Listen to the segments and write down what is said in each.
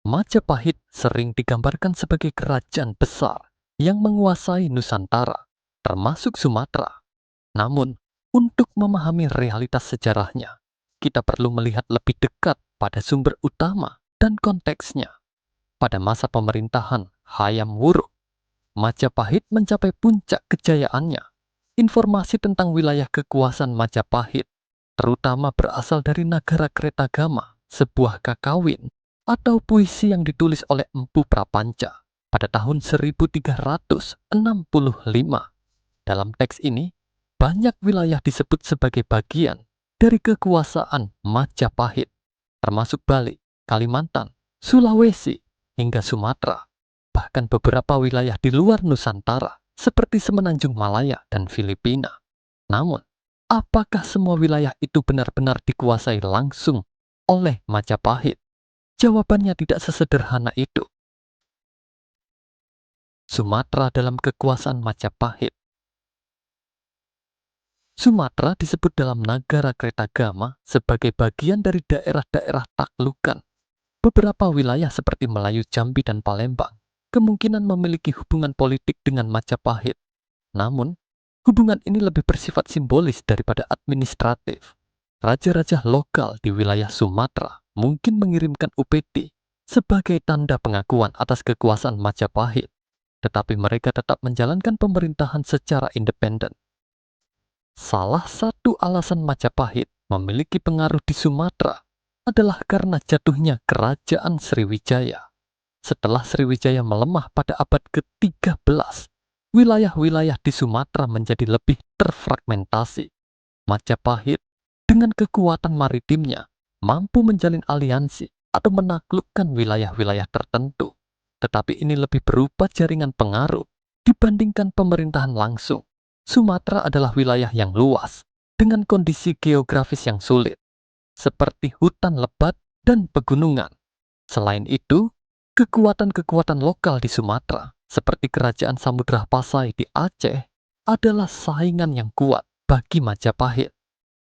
Majapahit sering digambarkan sebagai kerajaan besar yang menguasai Nusantara, termasuk Sumatera. Namun, untuk memahami realitas sejarahnya, kita perlu melihat lebih dekat pada sumber utama dan konteksnya. Pada masa pemerintahan Hayam Wuruk, Majapahit mencapai puncak kejayaannya. Informasi tentang wilayah kekuasaan Majapahit terutama berasal dari Nagara Kretagama, sebuah kakawin atau puisi yang ditulis oleh Empu Prapanca pada tahun 1365. Dalam teks ini, banyak wilayah disebut sebagai bagian dari kekuasaan Majapahit, termasuk Bali, Kalimantan, Sulawesi, hingga Sumatera. Bahkan beberapa wilayah di luar Nusantara, seperti Semenanjung Malaya dan Filipina. Namun, apakah semua wilayah itu benar-benar dikuasai langsung oleh Majapahit? Jawabannya tidak sesederhana itu. Sumatera dalam kekuasaan Majapahit. Sumatera disebut dalam Nagara Kretagama sebagai bagian dari daerah-daerah taklukan. Beberapa wilayah seperti Melayu, Jambi, dan Palembang kemungkinan memiliki hubungan politik dengan Majapahit. Namun, hubungan ini lebih bersifat simbolis daripada administratif. Raja-raja lokal di wilayah Sumatera mungkin mengirimkan upeti sebagai tanda pengakuan atas kekuasaan Majapahit, tetapi mereka tetap menjalankan pemerintahan secara independen. Salah satu alasan Majapahit memiliki pengaruh di Sumatera adalah karena jatuhnya Kerajaan Sriwijaya. Setelah Sriwijaya melemah pada abad ke-13, wilayah-wilayah di Sumatera menjadi lebih terfragmentasi. Majapahit dengan kekuatan maritimnya mampu menjalin aliansi atau menaklukkan wilayah-wilayah tertentu. Tetapi ini lebih berupa jaringan pengaruh dibandingkan pemerintahan langsung. Sumatera adalah wilayah yang luas dengan kondisi geografis yang sulit, seperti hutan lebat dan pegunungan. Selain itu, kekuatan-kekuatan lokal di Sumatera, seperti Kerajaan Samudra Pasai di Aceh, adalah saingan yang kuat bagi Majapahit.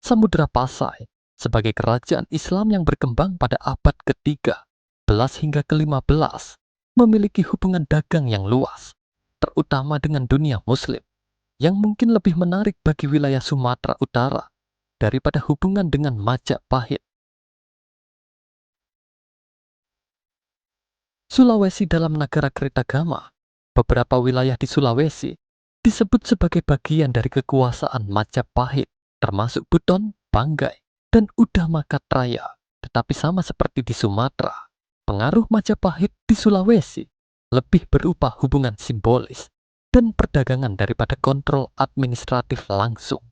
Samudra Pasai, sebagai kerajaan Islam yang berkembang pada abad ke-13 hingga ke-15, memiliki hubungan dagang yang luas, terutama dengan dunia Muslim, yang mungkin lebih menarik bagi wilayah Sumatera Utara daripada hubungan dengan Majapahit. Sulawesi dalam Nagara Kretagama, beberapa wilayah di Sulawesi disebut sebagai bagian dari kekuasaan Majapahit, termasuk Buton, Banggai, dan Udamakatraya. Tetapi sama seperti di Sumatera, pengaruh Majapahit di Sulawesi lebih berupa hubungan simbolis dan perdagangan daripada kontrol administratif langsung.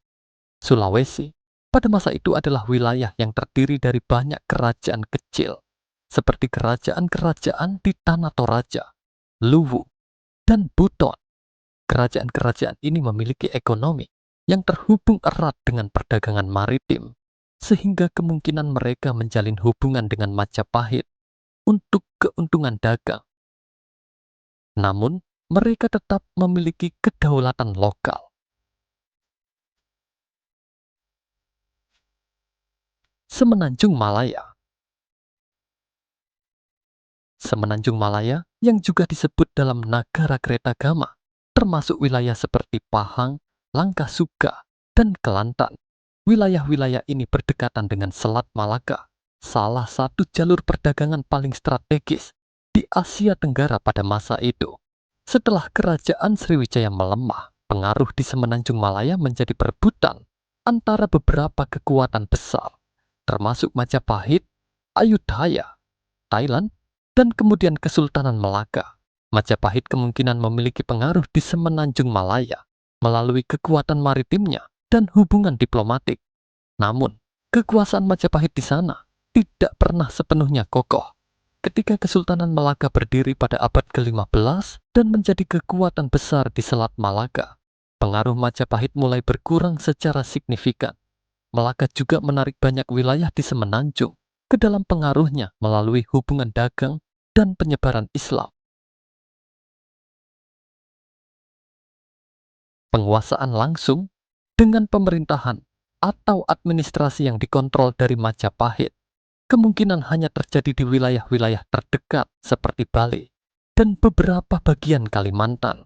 Sulawesi pada masa itu adalah wilayah yang terdiri dari banyak kerajaan kecil, seperti kerajaan-kerajaan di Tanah Toraja, Luwu, dan Buton. Kerajaan-kerajaan ini memiliki ekonomi yang terhubung erat dengan perdagangan maritim, sehingga kemungkinan mereka menjalin hubungan dengan Majapahit untuk keuntungan dagang. Namun, mereka tetap memiliki kedaulatan lokal. Semenanjung Malaya. Semenanjung Malaya yang juga disebut dalam Nagara Kretagama, termasuk wilayah seperti Pahang, Langkasuka, dan Kelantan. Wilayah-wilayah ini berdekatan dengan Selat Malaka, salah satu jalur perdagangan paling strategis di Asia Tenggara pada masa itu. Setelah Kerajaan Sriwijaya melemah, pengaruh di Semenanjung Malaya menjadi perebutan antara beberapa kekuatan besar, termasuk Majapahit, Ayutthaya, Thailand, dan kemudian Kesultanan Melaka. Majapahit kemungkinan memiliki pengaruh di Semenanjung Malaya melalui kekuatan maritimnya dan hubungan diplomatik. Namun, kekuasaan Majapahit di sana tidak pernah sepenuhnya kokoh. Ketika Kesultanan Melaka berdiri pada abad ke-15 dan menjadi kekuatan besar di Selat Malaka, pengaruh Majapahit mulai berkurang secara signifikan. Melaka juga menarik banyak wilayah di Semenanjung ke dalam pengaruhnya melalui hubungan dagang dan penyebaran Islam. Penguasaan langsung dengan pemerintahan atau administrasi yang dikontrol dari Majapahit. kemungkinan hanya terjadi di wilayah-wilayah terdekat seperti Bali dan beberapa bagian Kalimantan.